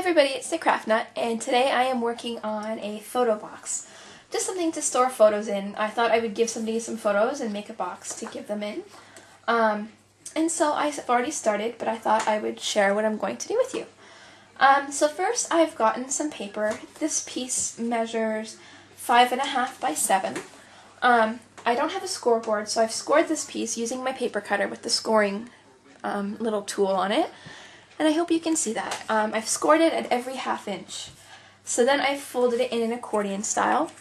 everybody, it's the Craft Nut, and today I am working on a photo box. Just something to store photos in. I thought I would give somebody some photos and make a box to give them in. And so I've already started, but I thought I would share what I'm going to do with you. So first I've gotten some paper. This piece measures 5.5 by 7. I don't have a scoreboard, so I've scored this piece using my paper cutter with the scoring little tool on it. And I hope you can see that. I've scored it at every 1/2 inch. So then I've folded it in an accordion style.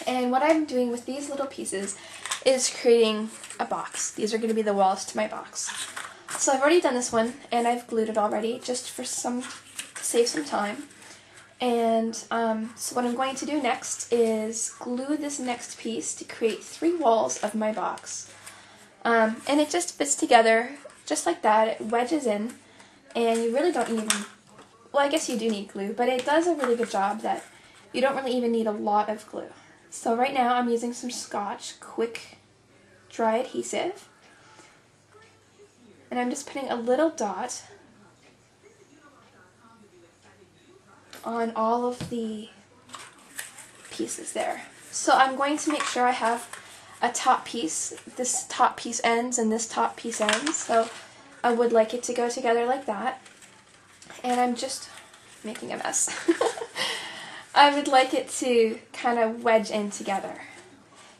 And what I'm doing with these little pieces is creating a box. These are going to be the walls to my box. So I've already done this one, and I've glued it already, just for to save some time. And so what I'm going to do next is glue this next piece to create 3 walls of my box. And it just fits together just like that. It wedges in. And you really don't even, well, I guess you do need glue, but it does a really good job that you don't really even need a lot of glue. So right now I'm using some Scotch Quick Dry Adhesive, and I'm just putting a little dot on all of the pieces there. So I'm going to make sure I have a top piece. This top piece ends and this top piece ends, so I would like it to go together like that. And I'm just making a mess. I would like it to kind of wedge in together.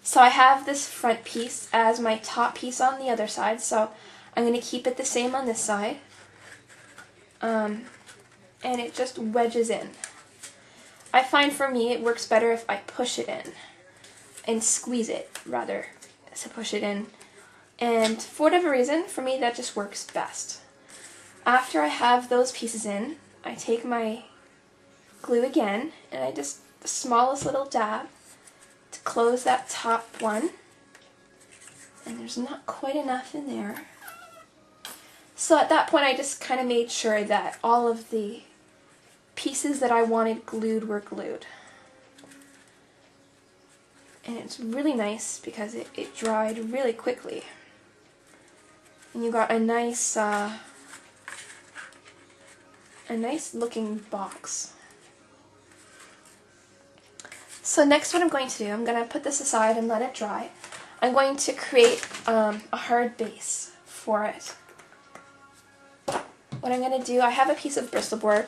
So I have this front piece as my top piece on the other side, so I'm going to keep it the same on this side. And it just wedges in. I find for me it works better if I push it in and squeeze it rather to push it in. And for whatever reason, for me that just works best. After I have those pieces in, I take my glue again, and I just, the smallest little dab to close that top one. And there's not quite enough in there. So at that point I just kind of made sure that all of the pieces that I wanted glued were glued. And it's really nice because it dried really quickly. And you got a nice looking box. So next what I'm going to do, I'm going to put this aside and let it dry. I'm going to create a hard base for it. What I'm going to do, I have a piece of Bristol board.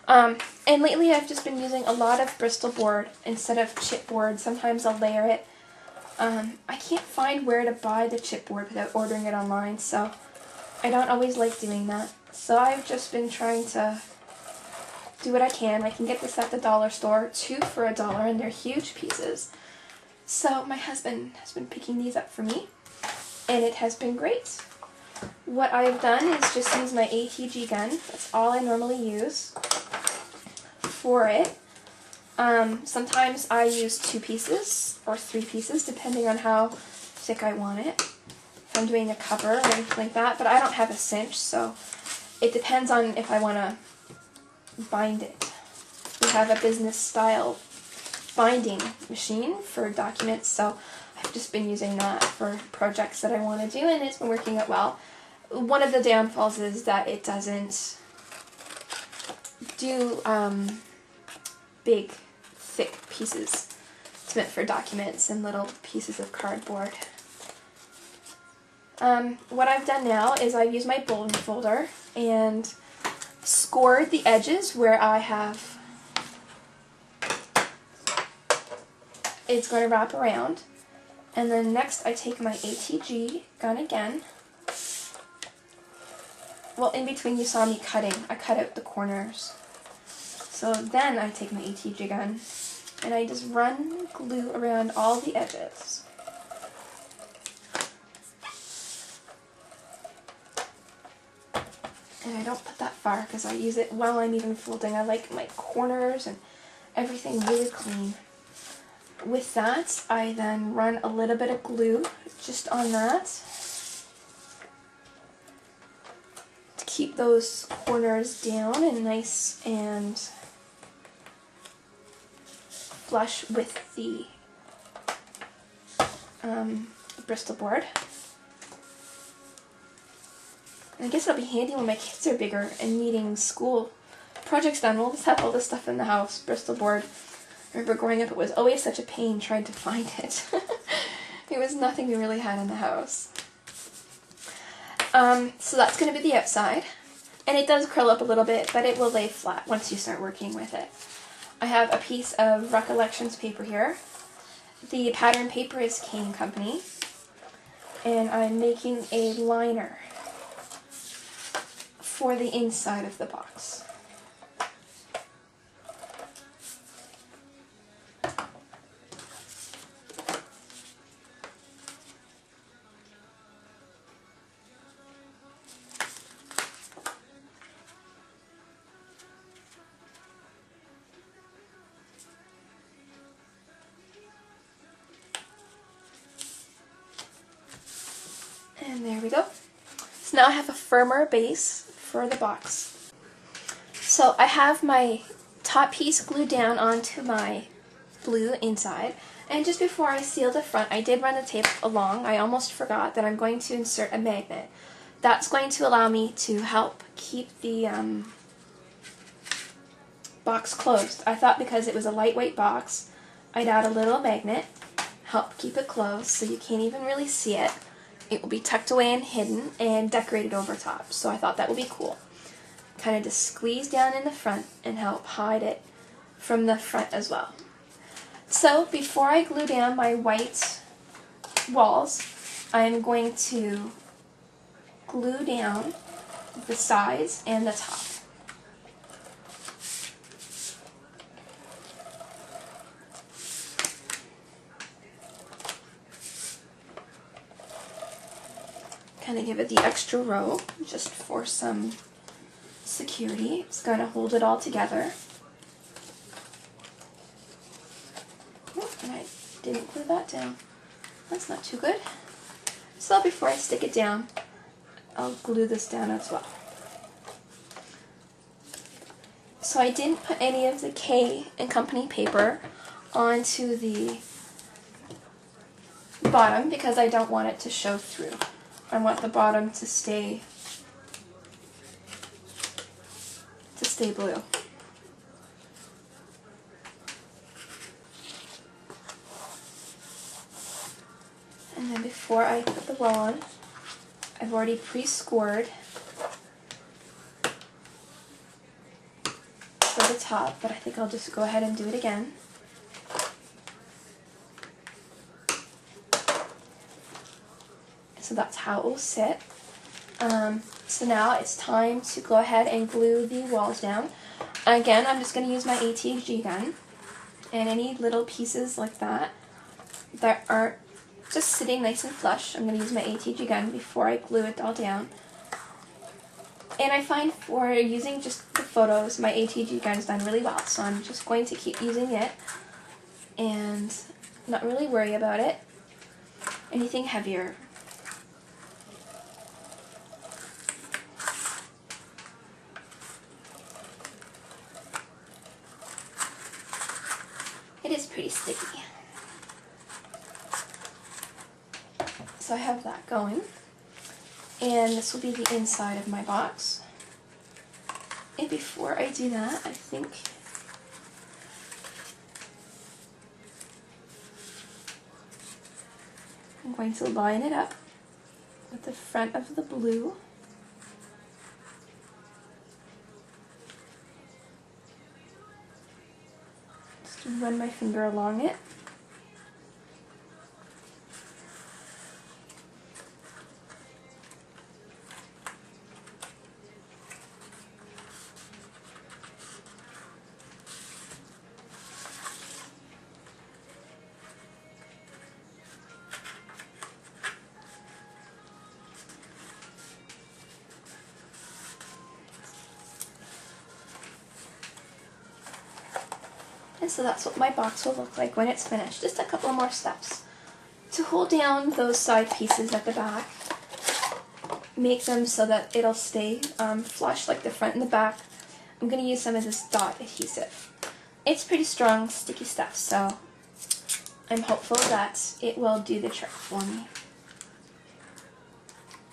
And lately I've just been using a lot of Bristol board instead of chipboard. Sometimes I'll layer it. I can't find where to buy the chipboard without ordering it online, so I don't always like doing that. So I've just been trying to do what I can. I can get this at the dollar store, 2 for $1, and they're huge pieces. So my husband has been picking these up for me, and it has been great. What I've done is just use my ATG gun. That's all I normally use for it. Sometimes I use 2 pieces or 3 pieces depending on how thick I want it. If I'm doing a cover or anything like that, but I don't have a cinch, so it depends on if I want to bind it. We have a business style binding machine for documents, so I've just been using that for projects that I want to do, and it's been working out well. One of the downfalls is that it doesn't do big, thick pieces. It's meant for documents and little pieces of cardboard. What I've done now is I've used my bone folder and scored the edges where I have it's going to wrap around. And then next I take my ATG gun again. Well, in between you saw me cutting. I cut out the corners. So then I take my ATG gun and I just run glue around all the edges. And I don't put that far because I use it while I'm even folding. I like my corners and everything really clean. With that, I then run a little bit of glue just on that to keep those corners down and nice and flush with the Bristol board. And I guess it'll be handy when my kids are bigger and needing school project's done, we'll just have all this stuff in the house. Bristol board. I remember growing up, it was always such a pain trying to find it. It was nothing we really had in the house. So that's going to be the outside. And it does curl up a little bit, but it will lay flat once you start working with it. I have a piece of Recollections paper here. The pattern paper is Kane Company. And I'm making a liner for the inside of the box. And there we go. So now I have a firmer base for the box. So I have my top piece glued down onto my blue inside. And just before I seal the front, I did run the tape along. I almost forgot that I'm going to insert a magnet. That's going to allow me to help keep the box closed. I thought because it was a lightweight box, I'd add a little magnet, help keep it closed so you can't even really see it. It will be tucked away and hidden and decorated over top. So I thought that would be cool. Kind of just squeeze down in the front and help hide it from the front as well. So before I glue down my white walls, I'm going to glue down the sides and the top. Kind of give it the extra row just for some security. It's going to hold it all together. Oh, and I didn't glue that down. That's not too good. So before I stick it down, I'll glue this down as well. So I didn't put any of the K and Company paper onto the bottom because I don't want it to show through. I want the bottom to stay blue. And then before I put the roll on, I've already pre-scored for the top, but I think I'll just go ahead and do it again. So that's how it will sit. So now it's time to go ahead and glue the walls down. Again, I'm just going to use my ATG gun, and any little pieces like that that aren't just sitting nice and flush, I'm going to use my ATG gun before I glue it all down. And I find for using just the photos, my ATG gun is done really well, so I'm just going to keep using it and not really worry about it. Anything heavier. It is pretty sticky. So I have that going. And this will be the inside of my box. And before I do that, I think I'm going to line it up with the front of the blue. Just run my finger along it. And so that's what my box will look like when it's finished. Just a couple more steps. To hold down those side pieces at the back, make them so that it'll stay flush like the front and the back. I'm going to use some of this dot adhesive. It's pretty strong, sticky stuff, so I'm hopeful that it will do the trick for me.